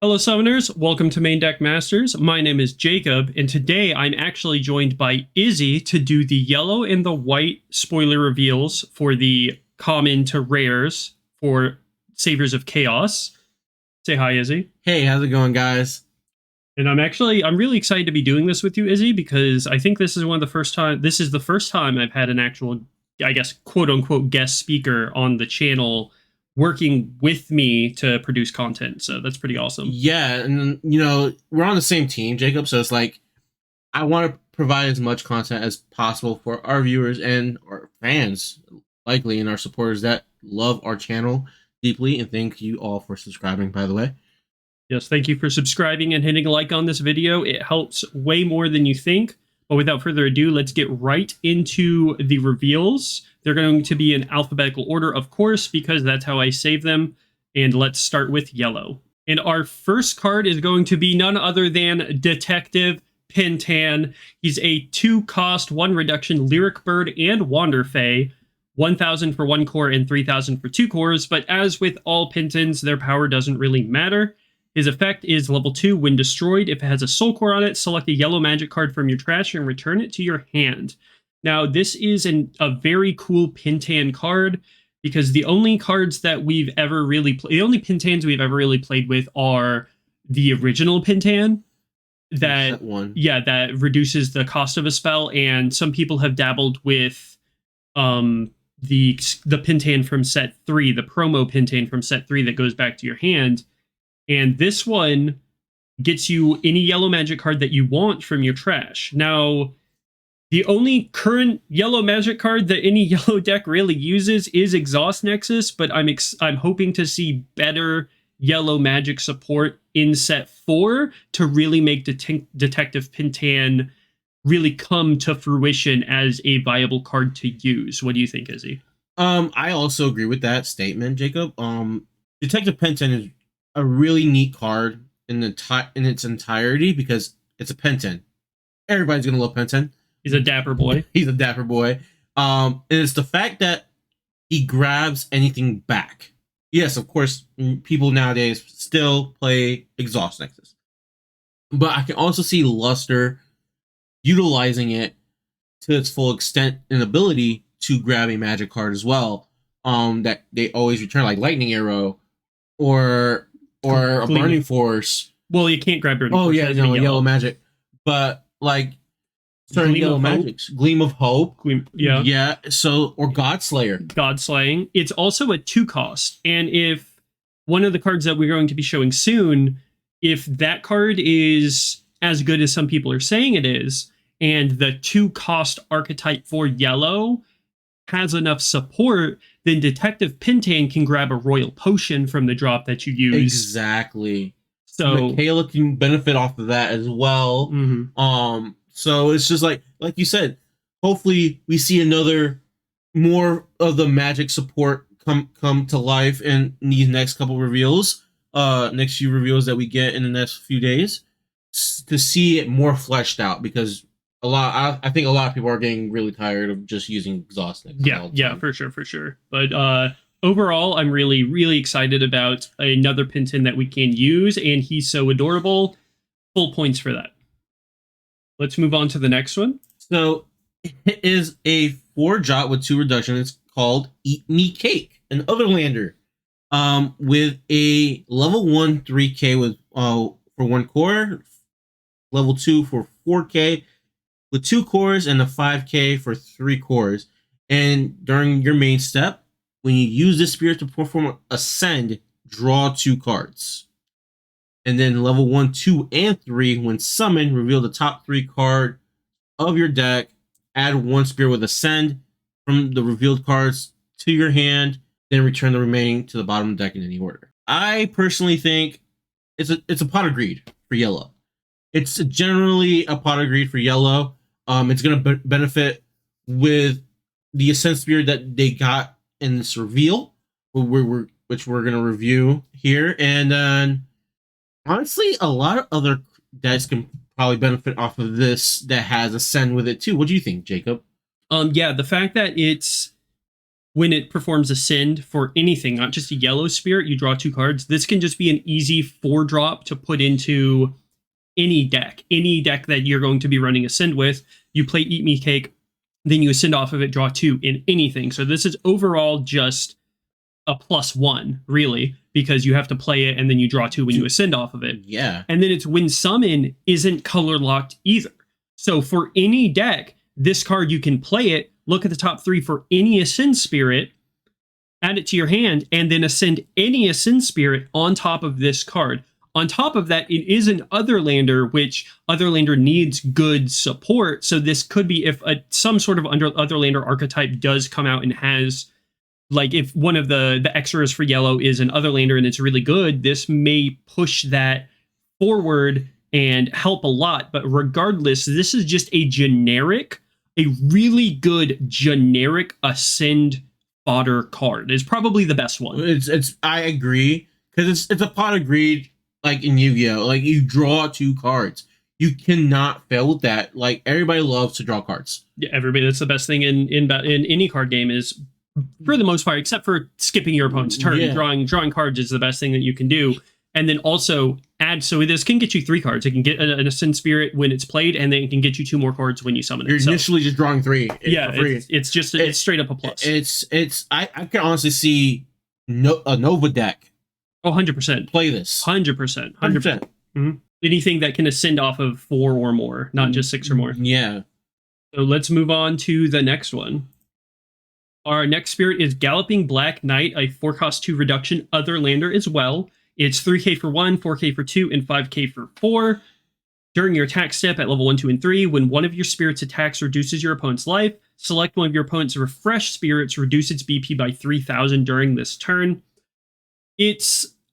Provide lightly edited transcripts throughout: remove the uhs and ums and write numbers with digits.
Hello, Summoners. Welcome to MainDeck Masters. My name is Jacob, and today I'm actually joined by Izzy to do the yellow and the white spoiler reveals for the common to rares for Saviors of Chaos. Say hi, Izzy. Hey, how's it going, guys? And I'm really excited to be doing this with you, Izzy, because I think this is the first time I've had an actual, I guess, quote unquote guest speaker on the channel working with me to produce content. So that's pretty awesome. Yeah, and we're on the same team, Jacob, so it's like I want to provide as much content as possible for our viewers and our fans, likely, and our supporters that love our channel deeply. And thank you all for subscribing, by the way. Yes, thank you for subscribing and hitting a like on this video. It helps way more than you think. But without further ado, let's get right into the reveals. They're going to be in alphabetical order, of course, because that's how I save them. And let's start with yellow. And our first card is going to be none other than Detective Pintan. He's a 2-cost, 1 reduction Lyric Bird and Wander Fae. 1,000 for 1 core and 3,000 for 2 cores. But as with all Pintans, their power doesn't really matter. His effect is level 2, when destroyed. If it has a soul core on it, select a yellow magic card from your trash and return it to your hand. Now, this is a very cool Pintan card, because the only cards that we've ever really played, the only Pintans we've ever really played with are the original Pintan. That reduces the cost of a spell, and some people have dabbled with the Pintan from set 3, the promo Pintan from set 3 that goes back to your hand. And this one gets you any yellow magic card that you want from your trash. Now, the only current yellow magic card that any yellow deck really uses is Exhaust Nexus, but I'm hoping to see better yellow magic support in set 4 to really make Detective Pintan really come to fruition as a viable card to use. What do you think, Izzy? I also agree with that statement, Jacob. Detective Pintan is a really neat card in its entirety because it's a Pintan. Everybody's gonna love Pintan. He's a dapper boy. He's a dapper boy. And it's the fact that he grabs anything back. Yes, of course, people nowadays still play Exhaust Nexus, but I can also see Luster utilizing it to its full extent and ability to grab a magic card as well. That they always return, like Lightning Arrow or a Burning Force. Well, you can't grab Burning Force. Oh yeah, no, yellow magic. But like certain yellow magics. Gleam of Hope. Yeah. Yeah, so or Godslayer. Godslaying. It's also a 2-cost. And if one of the cards that we're going to be showing soon, if that card is as good as some people are saying it is, and the 2-cost archetype for yellow has enough support, then Detective Pintan can grab a Royal Potion from the drop that you use. Exactly. So Michaela can benefit off of that as well. Mm-hmm. So it's just like you said, hopefully we see more of the magic support come to life in these next couple reveals, next few reveals that we get in the next few days, to see it more fleshed out, because I think a lot of people are getting really tired of just using Exhaust Nexus. Yeah, for sure. But overall, I'm really, really excited about another Pintan that we can use, and he's so adorable. Full points for that. Let's move on to the next one. So it is a 4-drop with 2 reduction. It's called Eat Me Cake, an Otherlander, with a level 1 3k with for 1 core, level 2 for 4k with 2 cores, and a 5k for 3 cores. And during your main step, when you use this spirit to perform Ascend, draw 2 cards. And then level 1, 2, and 3, when summoned, reveal the top 3 card of your deck, add 1 spirit with Ascend from the revealed cards to your hand, then return the remaining to the bottom of the deck in any order. I personally think it's a pot of greed for yellow. It's generally a pot of greed for yellow. It's going to benefit with the Ascend Spirit that they got in this reveal, which we're going to review here. And then, honestly, a lot of other decks can probably benefit off of this that has Ascend with it too. What do you think, Jacob? Yeah, the fact that when it performs Ascend for anything, not just a yellow spirit, you draw 2 cards. This can just be an easy 4-drop to put into any deck that you're going to be running Ascend with. You play Eat Me Cake, then you Ascend off of it, draw 2 in anything. So this is overall just a +1, really, because you have to play it and then you draw 2 when you Ascend off of it. Yeah. And then it's when Summon isn't color locked either. So for any deck, this card, you can play it, look at the top 3 for any Ascend Spirit, add it to your hand, and then Ascend any Ascend Spirit on top of this card. On top of that, it is an Otherlander, which Otherlander needs good support. So this could be if some sort of Otherlander archetype does come out and has, like, if one of the extras for yellow is an Otherlander and it's really good, this may push that forward and help a lot. But regardless, this is just a really good generic Ascend fodder card. It's probably the best one. I agree, because it's a pot of greed, like in Yu-Gi-Oh. Like, you draw 2 cards. You cannot fail with that. Like, everybody loves to draw cards. Yeah, everybody. That's the best thing in any card game is, for the most part, except for skipping your opponent's turn. Yeah. Drawing cards is the best thing that you can do. And then also add, so this can get you 3 cards. It can get an Ascend Spirit when it's played, and then it can get you 2 more cards when you summon it. You're initially just drawing 3. Yeah, it's just it's straight up a plus. I can honestly see a Nova deck. Oh, 100%. Play this. 100%. 100%. Mm-hmm. Anything that can Ascend off of 4 or more, not just 6 or more. Yeah. So let's move on to the next one. Our next spirit is Galloping Black Knight, a 4-cost 2 reduction Otherlander as well. It's 3k for 1, 4k for 2, and 5k for 4. During your attack step at level 1, 2, and 3, when one of your spirits attacks reduces your opponent's life, select one of your opponent's refreshed spirits, reduce its BP by 3,000 during this turn.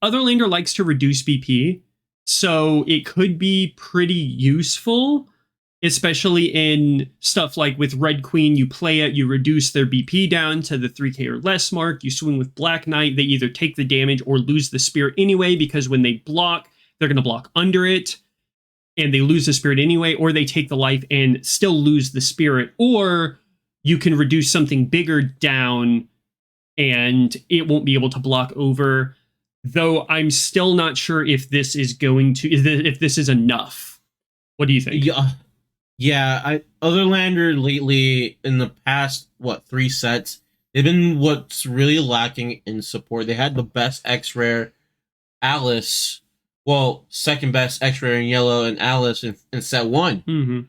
Otherlander likes to reduce BP, so it could be pretty useful, especially in stuff like with Red Queen. You play it, you reduce their BP down to the 3k or less mark. You swing with Black Knight, they either take the damage or lose the spirit anyway, because when they block, they're going to block under it, and they lose the spirit anyway, or they take the life and still lose the spirit, or you can reduce something bigger down and it won't be able to block over. Though I'm still not sure if this is if this is enough. What do you think? Yeah. Otherlander lately, in the past 3 sets, they've been what's really lacking in support. They had the best X-Rare, Alice. Well, second best X-Rare in yellow and Alice in set 1. Mm-hmm.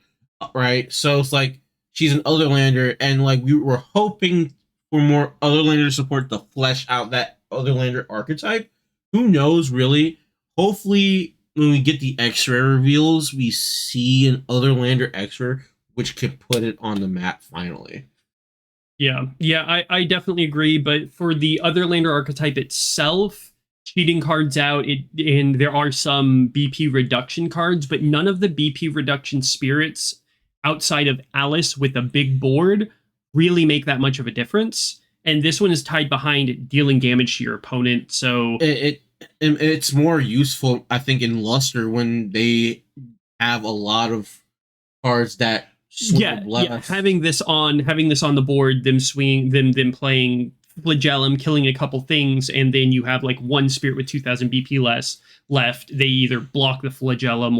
Right? So it's like, she's an Otherlander, and like we were hoping for more Otherlander support to flesh out that Otherlander archetype. Who knows, really? Hopefully, when we get the X-Rare reveals, we see an Otherlander X-Rare, which could put it on the map finally. Yeah, I definitely agree. But for the Otherlander archetype itself, cheating cards out, and there are some BP reduction cards, but none of the BP reduction spirits outside of Alice with a big board really make that much of a difference. And this one is tied behind dealing damage to your opponent, so it's more useful, I think, in Luster when they have a lot of cards that having this on the board, them swinging, them playing Flagellum, killing a couple things, and then you have like one spirit with 2,000 BP less left. They either block the Flagellum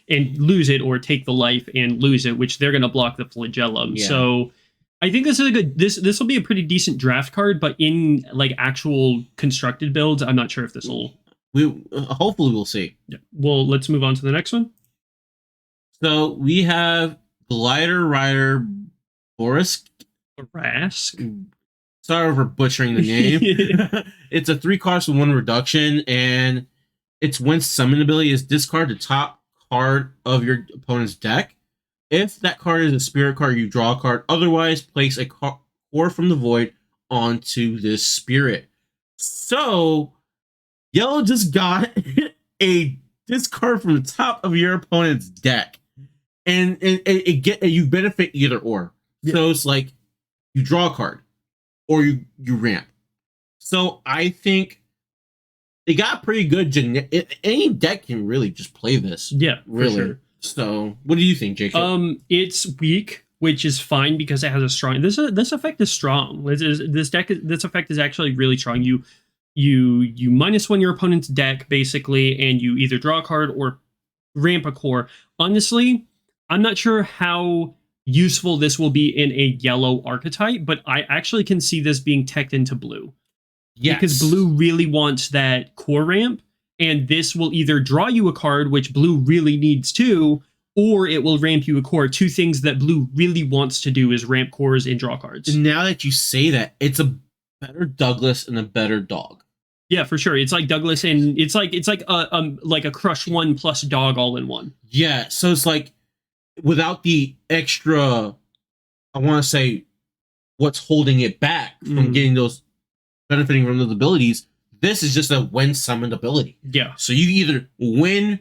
and lose it, or take the life and lose it, which they're going to block the Flagellum. Yeah. So I think this is a good. This will be a pretty decent draft card, but in like actual constructed builds, I'm not sure if this will. Hopefully we'll see. Yeah. Well, let's move on to the next one. So we have Glider Rider Boris. Rask. Sorry for butchering the name. It's a 3-cost with 1 reduction, and its when summon ability is discard the top card of your opponent's deck. If that card is a spirit card, you draw a card. Otherwise, place a core from the void onto this spirit. So, yellow just got a discard from the top of your opponent's deck, and you benefit either or. Yeah. So it's like you draw a card, or you ramp. So I think they got pretty good. Any deck can really just play this. Yeah, really. For sure. So, what do you think, Jacob? It's weak. which is fine because it has a strong. This effect is strong. This effect is actually really strong. You -1 your opponent's deck basically, and you either draw a card or ramp a core. Honestly, I'm not sure how useful this will be in a yellow archetype, but I actually can see this being teched into blue. Yes. Because blue really wants that core ramp, and this will either draw you a card, which blue really needs too, or it will ramp you a core. Two things that blue really wants to do is ramp cores and draw cards. Now that you say that, it's a better Douglas and a better dog. Yeah, for sure. It's like Douglas, and it's like a Crush 1 plus dog all in one. Yeah, so it's like without the extra, I want to say, what's holding it back from getting those, benefiting from those abilities, this is just a when summoned ability. Yeah. So you either win,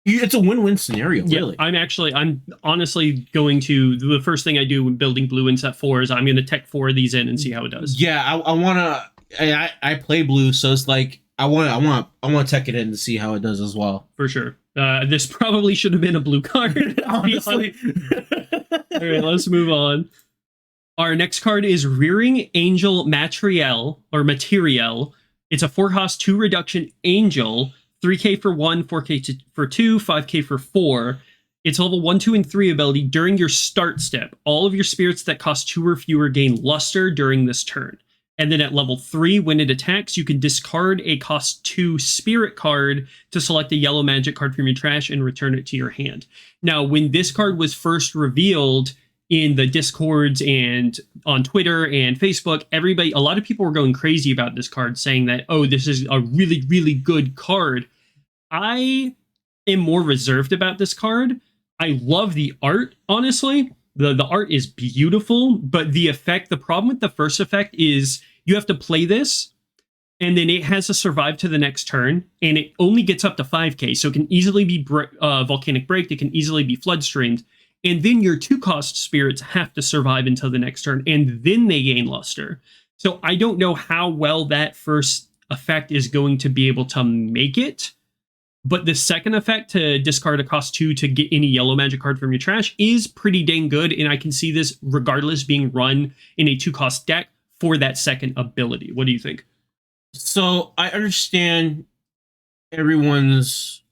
it's a win-win scenario, really. Yeah, I'm honestly going to, the first thing I do when building blue in set 4 is I'm going to tech 4 of these in and see how it does. Yeah, I want to, I play blue, so it's like, I want to tech it in to see how it does as well. For sure. This probably should have been a blue card, honestly. All right, let's move on. Our next card is Rearing Angel Material, or Material. It's a 4-cost 2 reduction angel, 3k for 1, 4k for 2, 5k for 4. It's level 1, 2, and 3 ability. During your start step, all of your spirits that cost 2 or fewer gain luster during this turn. And then at level 3, when it attacks, you can discard a cost 2 spirit card to select a yellow magic card from your trash and return it to your hand. Now, when this card was first revealed in the Discords and on Twitter and Facebook, a lot of people were going crazy about this card, saying that, oh, this is a really, really good card. I am more reserved about this card. I love the art, honestly. The art is beautiful, but the problem with the first effect is you have to play this, and then it has to survive to the next turn, and it only gets up to 5k, so it can easily be Volcanic Break, it can easily be Flood Streamed, and then your 2-cost spirits have to survive until the next turn, and then they gain luster. So I don't know how well that first effect is going to be able to make it, but the second effect, to discard a cost 2 to get any yellow magic card from your trash, is pretty dang good, and I can see this regardless being run in a 2-cost deck for that second ability. What do you think? So I understand everyone's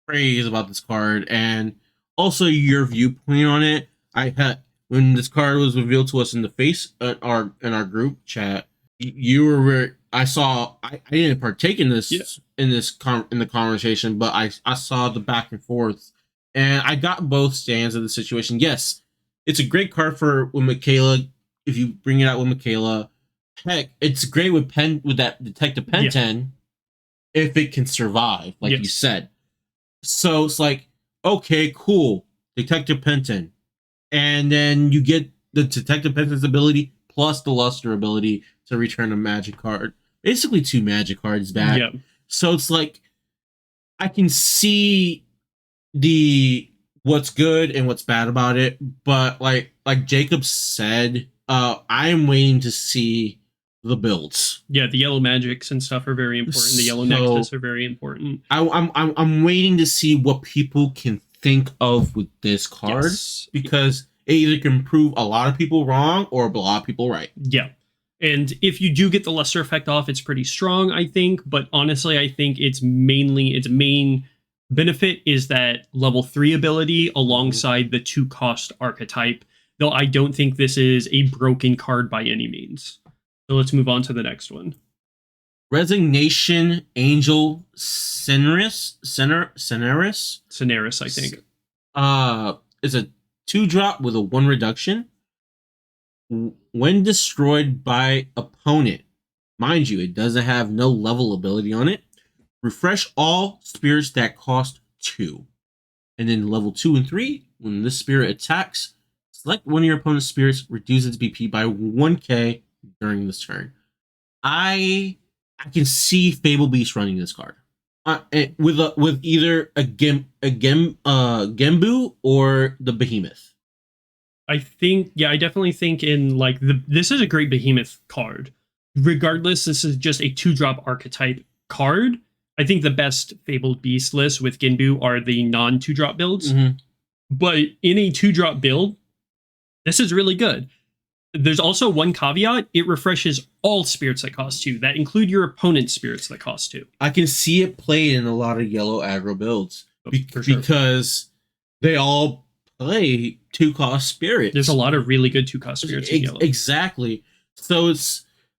praise about this card, and also your viewpoint on it. When this card was revealed to us in our group chat, you were I didn't partake in this in the conversation, but I saw the back and forth, and I got both stands of the situation. Yes, it's a great card for with Michaela. If you bring it out with Michaela, heck, it's great with that Detective Pintan if it can survive, like you said. So it's like, okay, cool, Detective Pintan, and then you get the Detective Pintan's ability plus the Luster ability to return a magic card. Basically 2 magic cards back. Yep. So it's like, I can see what's good and what's bad about it, but like Jacob said, I am waiting to see the builds. Yeah, the yellow magics and stuff are very important. The yellow nexus are very important. I'm waiting to see what people can think of with this card, because it either can prove a lot of people wrong or a lot of people right. Yeah. And if you do get the luster effect off, it's pretty strong, I think. But honestly, I think its main benefit is that level 3 ability alongside the 2-cost archetype. Though I don't think this is a broken card by any means. So let's move on to the next one. Resignation Angel Cineris, I think. It's a 2-drop with a 1 reduction. When destroyed by opponent, mind you, it doesn't have no level ability on it. Refresh all spirits that cost 2. And then level 2 and 3, when this spirit attacks, select one of your opponent's spirits, reduce its BP by 1k during this turn. I can see Fable Beast running this card. With either a Gembu or the Behemoth. I definitely think this is a great Behemoth card. Regardless, this is just a 2-drop archetype card. I think the best Fable Beast lists with Genbu are the non-2-drop builds. Mm-hmm. But in a 2-drop build, This is really good. There's also one caveat. It refreshes all spirits that cost 2. That include your opponent's spirits that cost 2. I can see it played in a lot of yellow aggro builds For sure. because they all play 2-cost spirits. There's a lot of really good 2-cost spirits in yellow. Exactly. So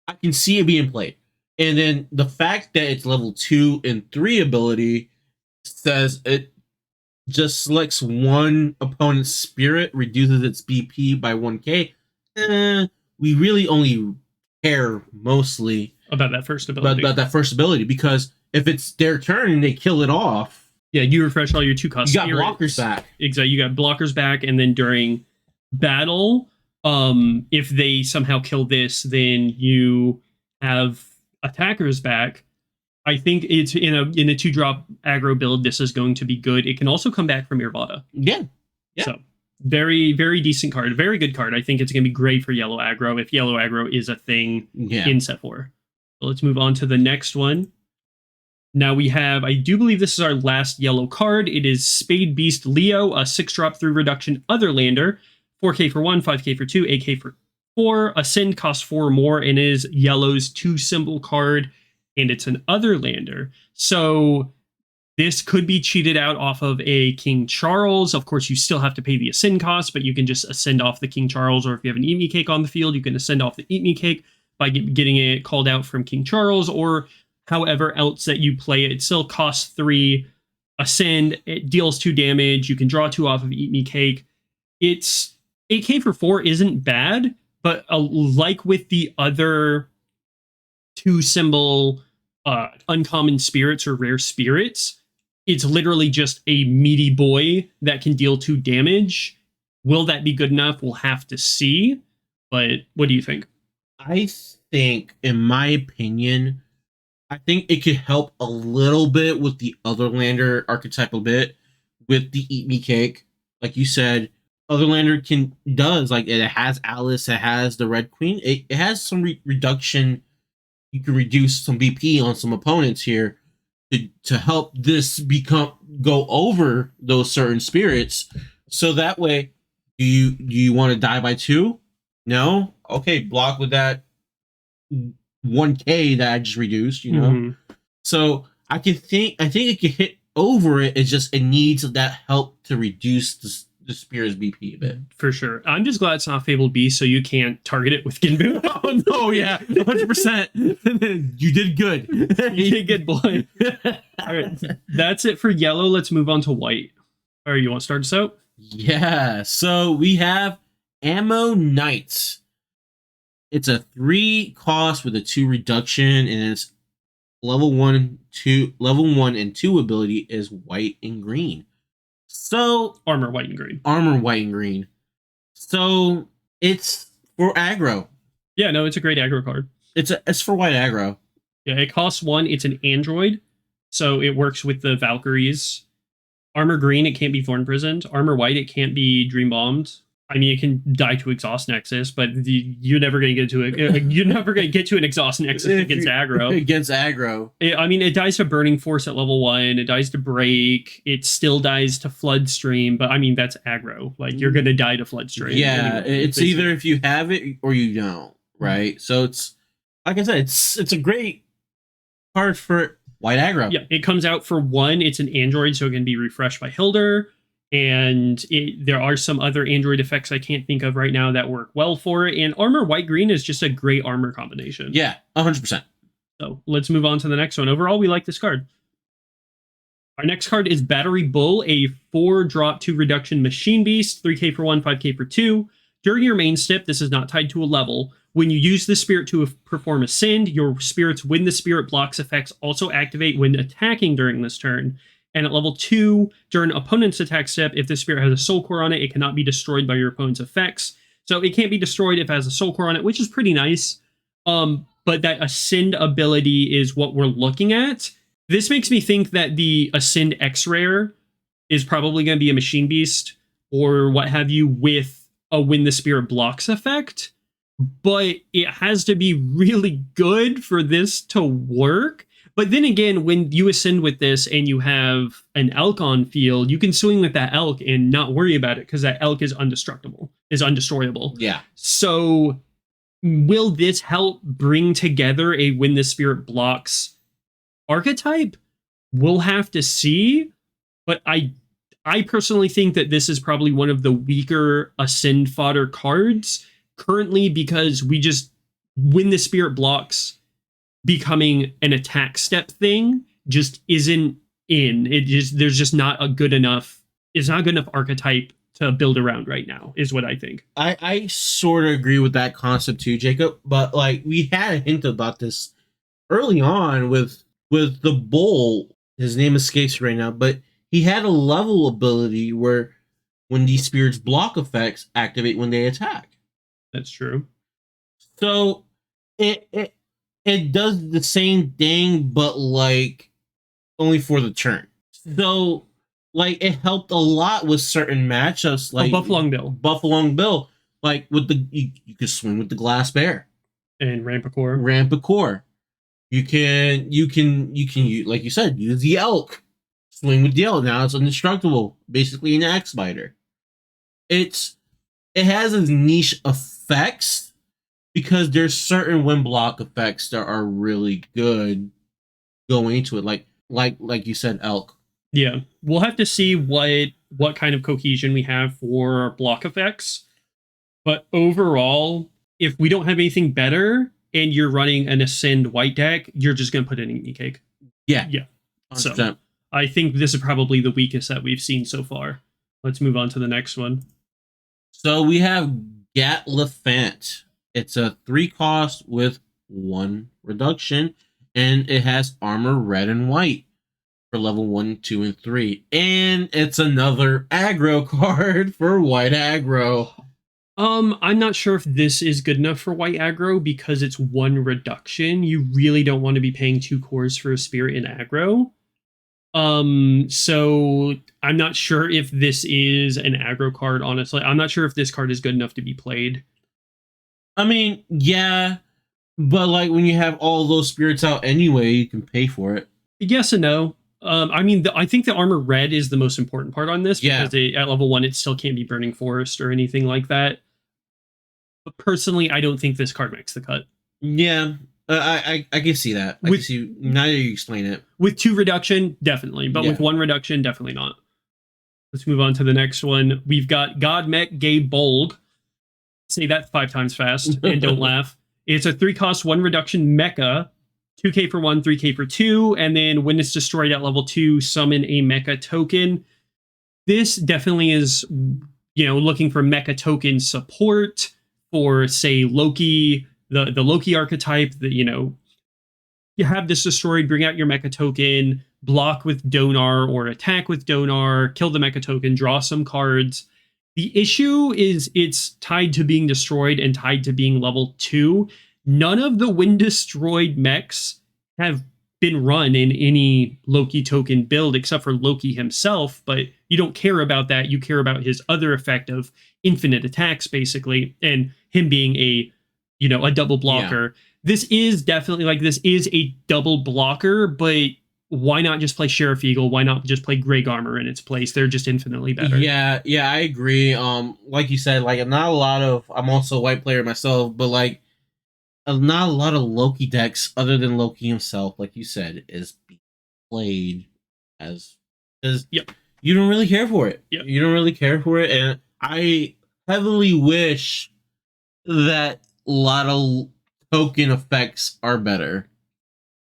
I can see it being played. And then the fact that it's level 2 and 3 ability says it just selects one opponent's spirit, reduces its BP by 1k. We really only care mostly about that first ability. About that first ability, because if it's their turn and they kill it off, yeah, you refresh all your 2-cost spirits. You got blockers back. Exactly, you got blockers back, and then during battle, if they somehow kill this, then you have attackers back. I think it's in a 2-drop aggro build. This is going to be good. It can also come back from Irvada. Yeah. So very, very decent card. Very good card. I think it's going to be great for yellow aggro if yellow aggro is a thing in set 4. So let's move on to the next one. Now we have, I do believe this is our last yellow card. It is Spade Beast Leo, a 6-drop 3 reduction other lander. 4k for 1, 5k for 2, 8k for 4. Ascend costs 4 more and is yellow's 2-symbol card, and it's an other lander. So this could be cheated out off of a King Charles. Of course, you still have to pay the ascend cost, but you can just ascend off the King Charles, or if you have an Eat Me Cake on the field, you can ascend off the Eat Me Cake by getting it called out from King Charles, or however else that you play it. It still costs 3 ascend. It deals 2 damage. You can draw 2 off of Eat Me Cake. It's 8k for 4 isn't bad, but like with the other 2-symbol uncommon spirits or rare spirits, it's literally just a meaty boy that can deal 2 damage. Will that be good enough? We'll have to see. But what do you think? I think, in my opinion, I think it could help a little bit with the other lander archetype a bit with the Eat Me Cake. Like you said, other lander does, like, it has Alice, it has the Red Queen. It has some reduction. You can reduce some BP on some opponents here to help this go over those certain spirits. So that way, do you want to die by 2? No? Okay, block with that 1k that I just reduced, you know? Mm-hmm. So I think it can hit over it. It's just it needs that help to reduce the spear's BP a bit. For sure. I'm just glad it's not Fable Beast, so you can't target it with Ginbu. Oh, no, yeah. 100%. You did good. You did good, boy. All right. That's it for yellow. Let's move on to white. All right, you want to start us out? Yeah. So we have Ammo Knights. It's a 3 cost with a 2 reduction, and it's level 1 and 2 ability is white and green. So armor white and green. Armor white and green. So it's for aggro. Yeah, no, it's a great aggro card. It's for white aggro. Yeah, it costs 1. It's an android, so it works with the Valkyries. Armor green, it can't be thorn prisoned. Armor white, it can't be dream bombed. I mean, it can die to exhaust nexus, but you're never going to get to it. You're never going to get to an exhaust nexus against aggro. Against aggro. I mean, it dies to burning force at level 1. It dies to break. It still dies to flood stream, but I mean, that's aggro. Like, you're going to die to flood stream. Yeah, anyway, it's either if you have it or you don't, right? So it's, like I said, it's a great card for white aggro. Yeah, it comes out for 1. It's an android, so it can be refreshed by Hilder. And there are some other android effects I can't think of right now that work well for it. And armor white-green is just a great armor combination. Yeah, 100%. So let's move on to the next one. Overall, we like this card. Our next card is Battery Bull, a 4-drop 2 reduction machine beast, 3k for 1, 5k for 2. During your main step, this is not tied to a level. When you use the spirit to perform Ascend, your spirits when the spirit blocks effects also activate when attacking during this turn. And at level 2, during opponent's attack step, if the spirit has a soul core on it, it cannot be destroyed by your opponent's effects. So it can't be destroyed if it has a soul core on it, which is pretty nice. But that Ascend ability is what we're looking at. This makes me think that the Ascend X-Rare is probably going to be a Machine Beast or what have you with a when the spirit blocks effect. But it has to be really good for this to work. But then again, when you ascend with this and you have an elk on field, you can swing with that elk and not worry about it because that elk is undestroyable. Yeah. So will this help bring together a when the spirit blocks archetype? We'll have to see. But I personally think that this is probably one of the weaker ascend fodder cards currently, because we just, when the spirit blocks becoming an attack step thing just isn't in. There's just not a good enough, it's not good enough archetype to build around right now, is what I think. I sort of agree with that concept too, Jacob, but like we had a hint about this early on with the bull. His name escapes right now, but he had a level ability where when these spirits block effects activate when they attack. That's true. So it does the same thing, but like only for the turn. So like it helped a lot with certain matchups, like Buffalong Bill, like with the you could swing with the Glass Bear and Rampacor. You can like you said, use the elk, swing with the elk. Now it's indestructible, basically an axe biter. It has its niche effects, because there's certain wind block effects that are really good going into it, like you said, elk. Yeah, we'll have to see what kind of cohesion we have for block effects. But overall, if we don't have anything better and you're running an Ascend white deck, you're just going to put in an E-Cake. Yeah. 100%. So I think this is probably the weakest that we've seen so far. Let's move on to the next one. So we have Gatleant. It's a 3-cost with 1 reduction, and it has armor red and white for level 1, 2, and 3. And it's another aggro card for white aggro. I'm not sure if this is good enough for white aggro because it's 1 reduction. You really don't want to be paying 2 cores for a spirit in aggro. So I'm not sure if this is an aggro card, honestly. I'm not sure if this card is good enough to be played. I mean, yeah, but like when you have all those spirits out anyway, you can pay for it. Yes and no. I mean, I think the armor red is the most important part on this, because at level 1, it still can't be Burning Forest or anything like that. But personally, I don't think this card makes the cut. Yeah, I can see that. I can see, now that you explain it. With 2 reduction, definitely. But with 1 reduction, definitely not. Let's move on to the next one. We've got God Mech Gabe Bold. Say that 5 times fast and don't laugh. It's a 3-cost 1 reduction mecha, 2k for 1, 3k for 2, and then when it's destroyed at level 2, summon a mecha token. This definitely is, looking for mecha token support for, say, Loki, the Loki archetype. That you have this destroyed, bring out your mecha token, block with Donar or attack with Donar, kill the mecha token, draw some cards. The issue is it's tied to being destroyed and tied to being level 2. None of the when destroyed mechs have been run in any Loki token build except for Loki himself, but you don't care about that. You care about his other effect of infinite attacks, basically, and him being a double blocker. Yeah. This is definitely this is a double blocker, but why not just play Sheriff Eagle? Why not just play Greg Armor in its place? They're just infinitely better. Yeah, I agree. Like you said, I'm also a white player myself, but not a lot of Loki decks other than Loki himself, like you said, is being played because you don't really care for it. Yep. You don't really care for it, and I heavily wish that a lot of token effects are better.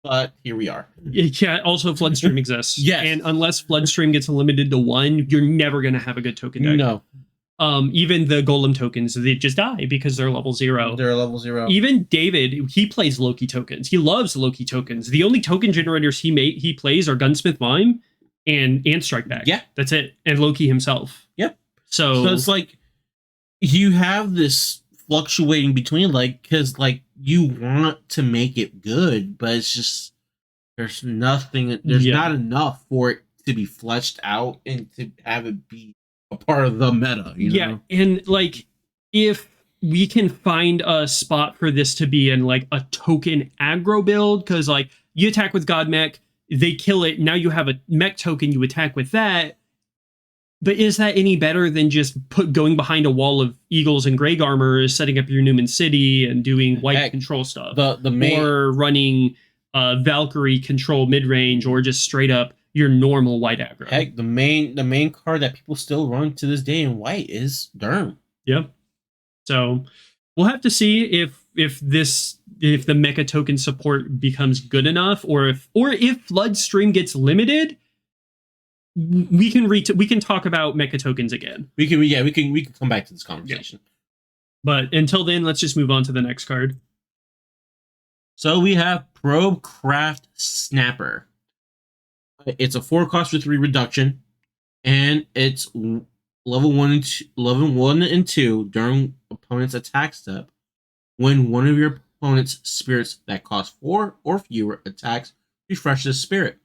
But here we are. Yeah, also Floodstream exists. Yes. And unless Floodstream gets limited to 1, you're never going to have a good token deck. No. Even the Golem tokens, they just die because they're level 0. They're level 0. Even David, he plays Loki tokens. He loves Loki tokens. The only token generators he plays are Gunsmith Mime and Strike Back. Yeah. That's it. And Loki himself. Yep. So it's you have this fluctuating between because you want to make it good, but it's just there's not enough for it to be fleshed out and to have it be a part of the meta, know? And if we can find a spot for this to be in a token aggro build, because you attack with God Mech, they kill it, now you have a mech token, you attack with that. But is that any better than just going behind a wall of eagles and Grey Armor, setting up your Newman City and doing white control stuff? The main, or running Valkyrie control mid-range, or just straight up your normal white aggro. Heck, the main card that people still run to this day in white is Derm. Yeah. So we'll have to see if the mecha token support becomes good enough, or if Floodstream gets limited. We can talk about mecha tokens again. We can come back to this conversation. Yeah. But until then, let's just move on to the next card. So we have Probecraft Snapper. It's a 4-cost for 3 reduction, and it's level 1 and 2 during opponent's attack step. When one of your opponent's spirits that cost 4 or fewer attacks, refresh the spirit,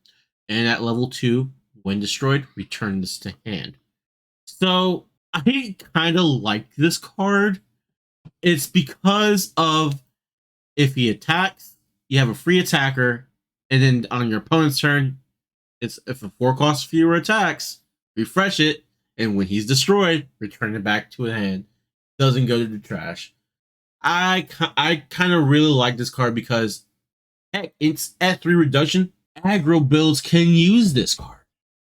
and at level 2. When destroyed, return this to hand. So I kind of like this card. It's because of if he attacks, you have a free attacker, and then on your opponent's turn, it's if a 4-cost fewer attacks, refresh it, and when he's destroyed, return it back to a hand. Doesn't go to the trash. I kind of really like this card because, heck, it's at 3 reduction. Aggro builds can use this card.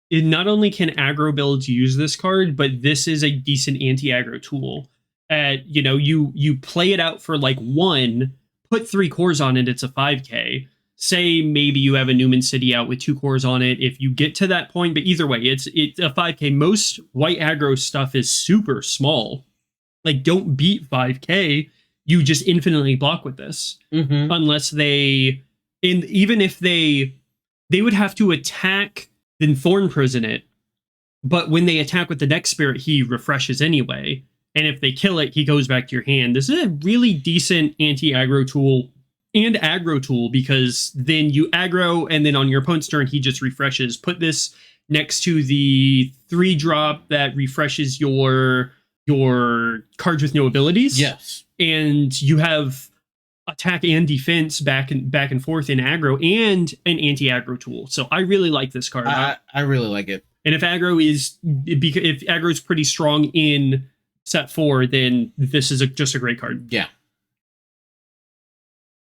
It not only can aggro builds use this card, but this is a decent anti-aggro tool. You play it out for like 1, put 3 cores on it, it's a 5k. Say maybe you have a Newman City out with 2 cores on it. If you get to that point, but either way, it's a 5k. Most white aggro stuff is super small. Like, don't beat 5k. You just infinitely block with this. Mm-hmm. Unless even if they would have to attack, then Thorn Prison it. But when they attack with the next spirit, he refreshes anyway. And if they kill it, he goes back to your hand. This is a really decent anti-aggro tool and aggro tool, because then you aggro, and then on your opponent's turn, he just refreshes. Put this next to the 3-drop that refreshes your cards with no abilities. Yes. And you have attack and defense back and forth in aggro, and an anti-aggro tool. So I really like this card. I really like it. And if aggro is pretty strong in set 4, then this is just a great card. Yeah.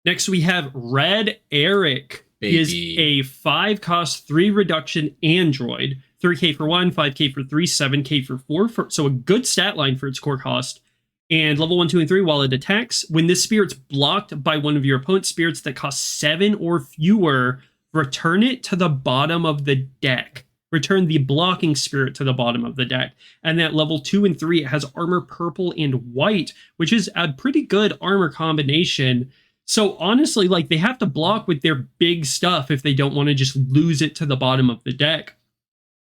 Next we have Red Eric. Baby. Is a 5-cost 3 reduction android. 3k for 1, 5k for 3, 7k for 4. So a good stat line for its core cost. And level 1, 2, and 3, while it attacks, when this spirit's blocked by one of your opponent's spirits that cost 7 or fewer, return it to the bottom of the deck. Return the blocking spirit to the bottom of the deck. And at level 2 and 3, it has armor purple and white, which is a pretty good armor combination. So honestly, like, they have to block with their big stuff if they don't want to just lose it to the bottom of the deck.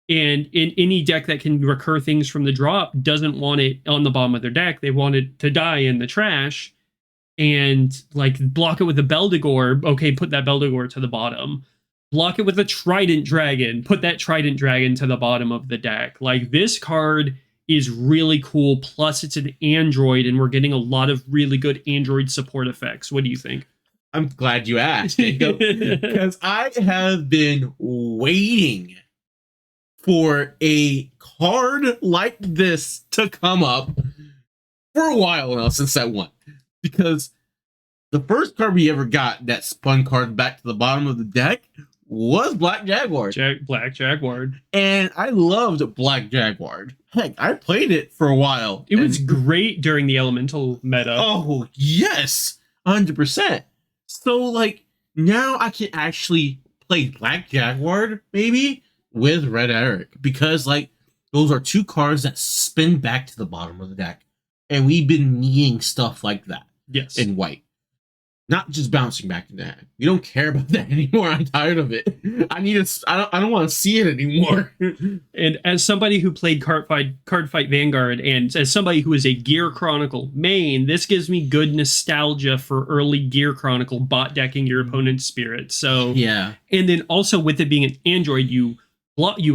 And in any deck that can recur things from the drop doesn't want it on the bottom of their deck. They want it to die in the trash. And, like, block it with a Beldegor. Okay, put that Beldegor to the bottom. Block it with a Trident Dragon. Put that Trident Dragon to the bottom of the deck. Like, this card is really cool. Plus, it's an android, and we're getting a lot of really good android support effects. What do you think? I'm glad you asked, because I have been waiting for a card like this to come up for a while now, since set 1. Because the first card we ever got that spun card back to the bottom of the deck was Black Jaguar. Black Jaguar. And I loved Black Jaguar. Heck, I played it for a while. It was great during the elemental meta. Oh, yes. 100%. So, like, now I can actually play Black Jaguar, maybe, with Red Eric. Because, like, those are 2 cards that spin back to the bottom of the deck. And we've been needing stuff like that. Yes. In white. Not just bouncing back to that. We don't care about that anymore. I'm tired of it. I don't want to see it anymore. And as somebody who played Cardfight Vanguard, and as somebody who is a Gear Chronicle main, this gives me good nostalgia for early Gear Chronicle bot decking your opponent's spirit. So yeah. And then also with it being an android, you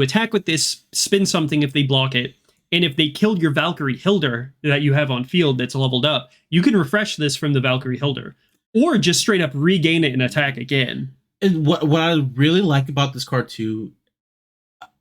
attack with this, spin something if they block it. And if they killed your Valkyrie Hilder that you have on field that's leveled up, you can refresh this from the Valkyrie Hilder. Or just straight up regain it and attack again. And what I really like about this card too,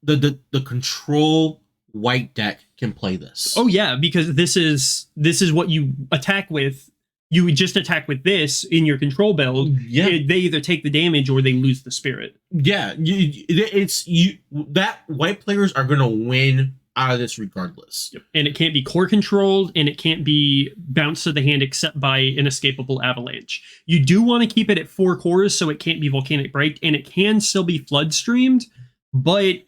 the control white deck can play this. Oh yeah, because this is what you attack with. You would just attack with this in your control build. Yeah, they either take the damage or they lose the spirit. Yeah, it's you that white players are gonna win out of this regardless. Yep. And it can't be core controlled, and it can't be bounced to the hand except by an escapable avalanche. You do want to keep it at 4 cores, so it can't be volcanic break, and it can still be flood streamed. But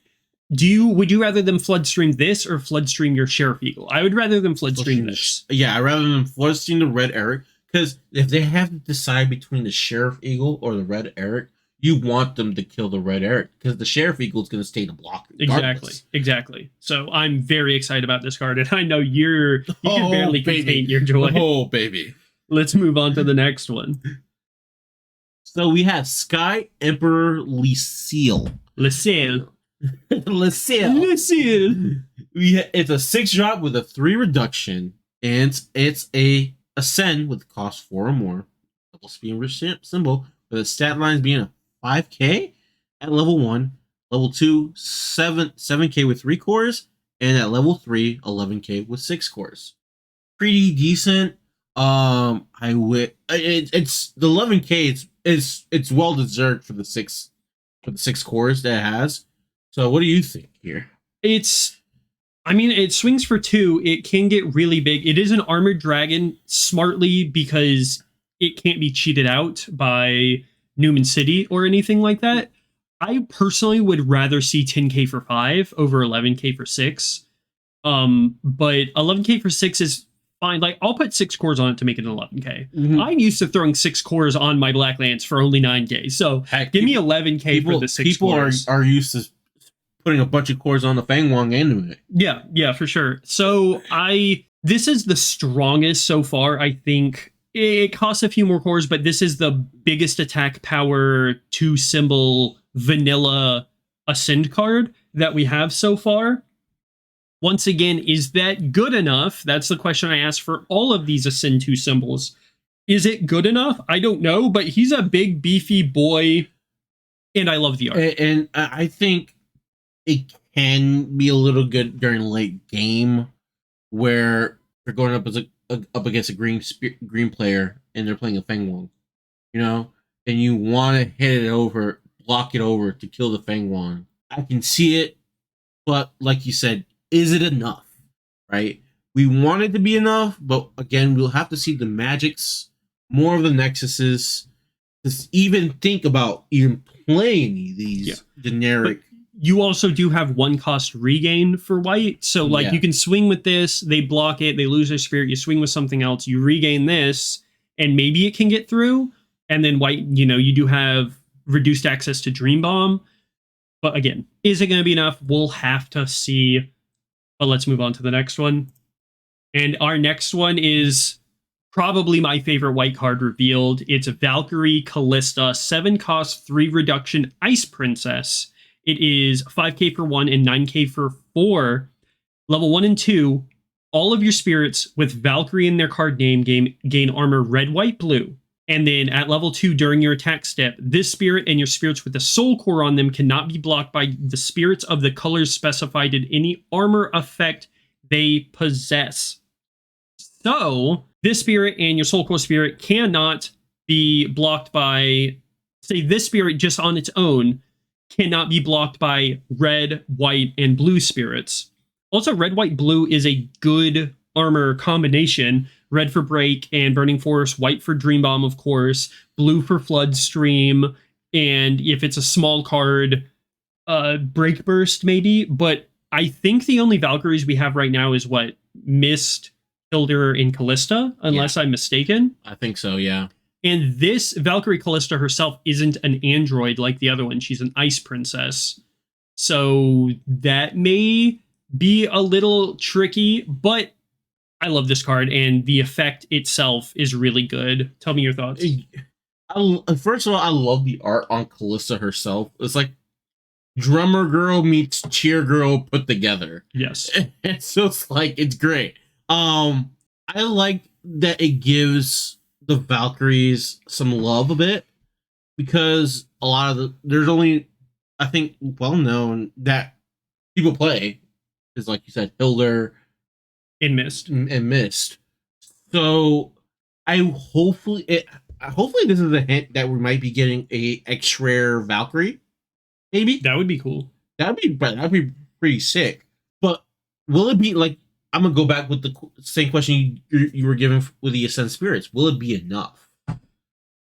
would you rather them flood stream this or flood stream your Sheriff Eagle? I would rather them flood stream this. Yeah, I'd rather them flood stream the Red Eric, because if they have to decide between the Sheriff Eagle or the Red Eric, you want them to kill the Red Eric, because the Sheriff Eagle is going to stay to block regardless. Exactly. So I'm very excited about this card, and I know you can barely contain your joy. Oh, baby. Let's move on to the next one. So we have Sky Emperor Lucille. Lucille. It's a 6-drop with a 3 reduction, and it's a ascend with cost 4 or more, double speed symbol, with the stat lines being a 5k at level 1, level 2 7k with 3 cores, and at level 3 11k with 6 cores. Pretty decent. It's the 11k. It's well deserved for the 6 cores that it has. So what do you think here? It swings for 2. It can get really big. It is an armored dragon smartly because it can't be cheated out by Newman City or anything like that. I personally would rather see 10k for 5 over 11k for 6. But 11k for 6 is fine. Like, I'll put 6 cores on it to make it an 11k. Mm-hmm. I'm used to throwing 6 cores on my Black Lance for only 9k. So give me 11k for the 6 cores. People are used to putting a bunch of cores on the Fang Wong into it. Yeah, for sure. So this is the strongest so far. I think it costs a few more cores, but this is the biggest attack power 2 symbol vanilla Ascend card that we have so far. Once again, is that good enough? That's the question I ask for all of these Ascend 2 symbols. Is it good enough? I don't know, but he's a big, beefy boy, and I love the art. And I think it can be a little good during late game where they're going up against a green player and they're playing a Fang Wong, and you want to hit it over, block it over to kill the Fang Wong. I can see it, but like you said, is it enough? Right? We want it to be enough, but again, we'll have to see the magics, more of the nexuses, to even think about even playing these generic. But you also do have 1 cost regain for white. So you can swing with this, they block it, they lose their spirit, you swing with something else, you regain this, and maybe it can get through. And then white, you do have reduced access to Dream Bomb. But again, is it going to be enough? We'll have to see. But let's move on to the next one. And our next one is probably my favorite white card revealed. It's Valkyrie Kalista, 7 cost, 3 reduction Ice Princess. It is 5k for 1 and 9k for 4. Level 1 and 2, all of your spirits with Valkyrie in their card name gain armor red, white, blue. And then at level 2, during your attack step, this spirit and your spirits with the soul core on them cannot be blocked by the spirits of the colors specified in any armor effect they possess. So this spirit and your soul core spirit cannot be blocked by, say, this spirit just on its own cannot be blocked by red, white, and blue spirits. Also, red, white, blue is a good armor combination. Red for break and burning force, white for dream bomb, of course, blue for flood stream, and if it's a small card, break burst maybe. But I think the only Valkyries we have right now is Mist, Hilder, and Kalista, unless I'm mistaken. I think so, yeah. And this Valkyrie Kalista herself isn't an android like the other one. She's an ice princess. So that may be a little tricky, but I love this card, and the effect itself is really good. Tell me your thoughts. First of all, I love the art on Kalista herself. It's like drummer girl meets cheer girl put together. Yes. It's just it's great. I like that it gives the Valkyries some love a bit, because a lot of there's only, I think, well known that people play is, like you said, Hilder In Mist. and Mist. So hopefully this is a hint that we might be getting a X rare Valkyrie. Maybe That would be cool. that'd be pretty sick. But will it be like, I'm gonna go back with the same question you were given with the Ascend Spirits? Will it be enough?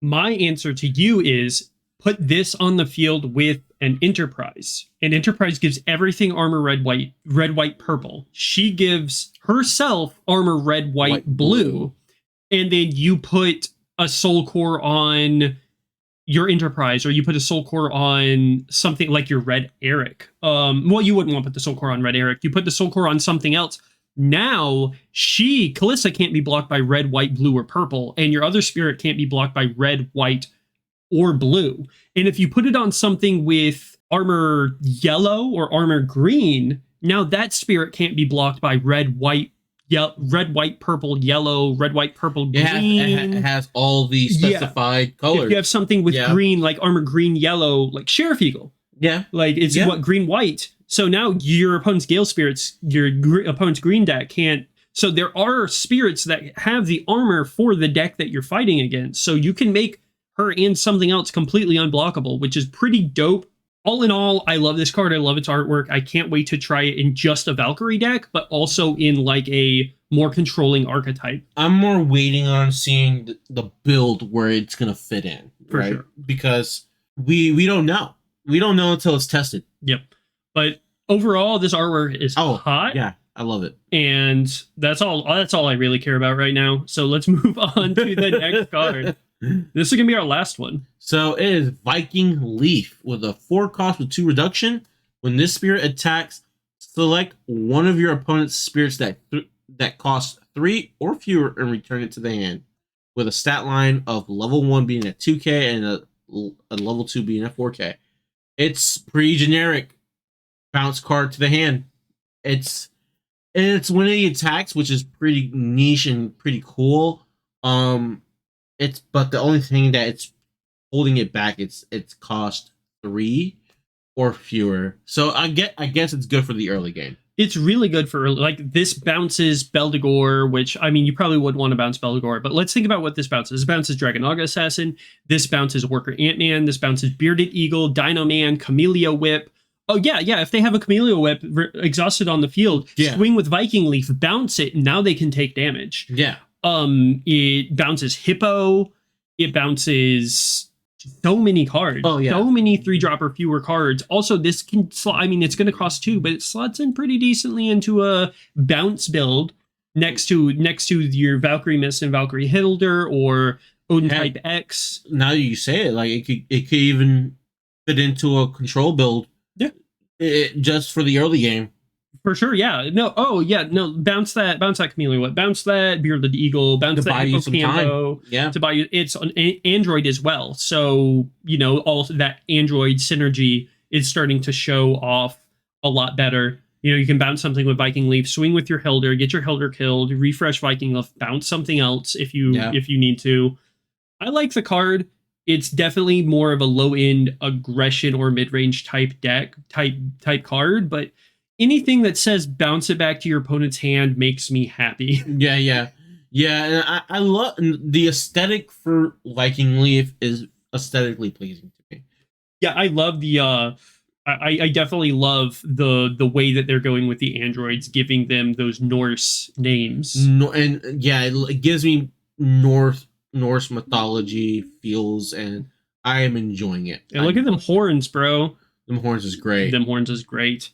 My answer to you is put this on the field with an Enterprise. And Enterprise gives everything armor red, white, purple. She gives herself armor red, white, blue. And then you put a soul core on your Enterprise, or you put a soul core on something like your Red Eric. Well, you wouldn't want to put the soul core on Red Eric. You put the soul core on something else. Now, Kalista can't be blocked by red, white, blue, or purple, and your other spirit can't be blocked by red, white, or blue. And if you put it on something with armor yellow or armor green, now that spirit can't be blocked by red, white, purple, yellow, red, white, purple, green. It has all the specified colors. If you have something with green, like armor green, yellow, like Sheriff Eagle. Yeah. Like it's what green, white. So now your opponent's Gale Spirits, your opponent's green deck can't. So there are spirits that have the armor for the deck that you're fighting against. So you can make her and something else completely unblockable, which is pretty dope. All in all, I love this card. I love its artwork. I can't wait to try it in just a Valkyrie deck, but also in like a more controlling archetype. I'm more waiting on seeing the build where it's going to fit in. For sure. Because we don't know. We don't know until it's tested. Yep. But overall, this artwork is hot. Yeah, I love it. And that's all I really care about right now. So let's move on to the next card. This is going to be our last one. So it is Viking Leaf with a 4 cost with 2 reduction. When this spirit attacks, select one of your opponent's spirits that cost 3 or fewer and return it to the hand, with a stat line of level 1 being at 2k and a level 2 being at 4k. It's pretty generic. Bounce card to the hand. It's when it attacks, which is pretty niche and pretty cool. But the only thing that it's holding it back, it's cost 3 or fewer. So I guess it's good for the early game. It's really good for, like, this bounces Beldegor, which, I mean, you probably would want to bounce Beldegor, but let's think about what this bounces. This bounces Dragonaga Assassin. This bounces Worker Ant-Man. This bounces Bearded Eagle, Dino Man, Camellia Whip. Oh, yeah, if they have a Camellia Whip exhausted on the field, swing with Viking Leaf, bounce it, and now they can take damage. Yeah. It bounces Hippo. It bounces so many cards. Oh, yeah. So many 3-drop or fewer cards. Also, this can slot, I mean, it's going to cost 2, but it slots in pretty decently into a bounce build next to your Valkyrie Mist and Valkyrie Hilder or Odin Type X. Now that you say it, like it could even fit into a control build. Yeah. Just for the early game. For sure, yeah. No, bounce that Camellia Whip, bounce that Bearded Eagle, bounce that Hippocampo. Yeah. To buy you, it's on Android as well. So, all that Android synergy is starting to show off a lot better. You can bounce something with Viking Leaf, swing with your Hilder, get your Hilder killed, refresh Viking Leaf, bounce something else if you need to. I like the card. It's definitely more of a low-end aggression or mid-range type card, but anything that says bounce it back to your opponent's hand makes me happy. Yeah. And I love the aesthetic for Viking Leaf is aesthetically pleasing to me. Yeah, I love the I definitely love the way that they're going with the androids, giving them those Norse names. It gives me Norse mythology feels, and I am enjoying it. And look at them horns, bro. Them horns is great.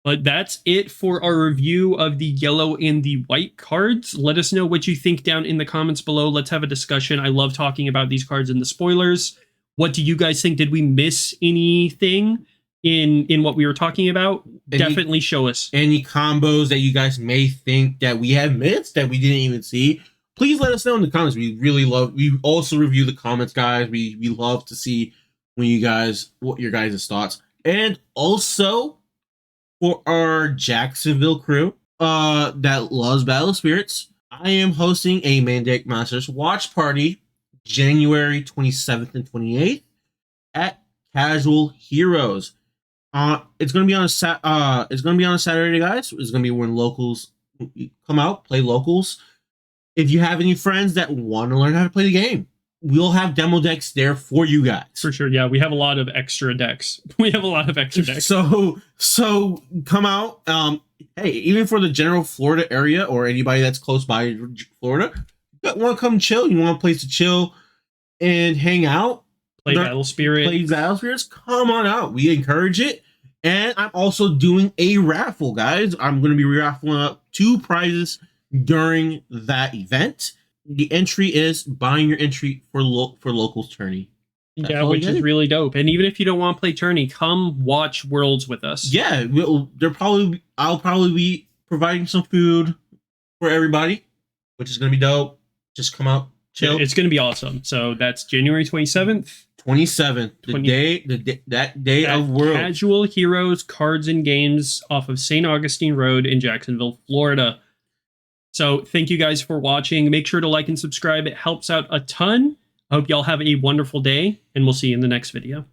But that's it for our review of the yellow and the white cards. Let us know what you think down in the comments below. Let's have a discussion. I love talking about these cards in the spoilers. What do you guys think? Did we miss anything in what we were talking about? Definitely show us. Any combos that you guys may think that we have missed that we didn't even see. Please let us know in the comments. We also review the comments, guys. We love to see what your guys' thoughts. And also, for our Jacksonville crew that loves Battle Spirits, I am hosting a MainDeck Masters watch party January 27th and 28th at Casual Heroes. It's gonna be on a Saturday, guys. It's gonna be when locals come out, play locals. If you have any friends that want to learn how to play the game, we'll have demo decks there for you guys. For sure, yeah. We have a lot of extra decks. So come out. Hey, even for the general Florida area or anybody that's close by Florida, you want to come chill. You want a place to chill and hang out. Play Battle Spirits. Come on out. We encourage it. And I'm also doing a raffle, guys. I'm going to be raffling up 2 prizes during that event. The entry is buying your entry for locals tourney. Yeah, which is really dope. And even if you don't want to play tourney, come watch Worlds with us. Yeah, I'll probably be providing some food for everybody, which is going to be dope. Just come out, chill. It's going to be awesome. So that's January 27th. 27th, that day of Worlds. Casual Heroes Cards and Games off of St. Augustine Road in Jacksonville, Florida. So thank you guys for watching. Make sure to like and subscribe. It helps out a ton. I hope y'all have a wonderful day, and we'll see you in the next video.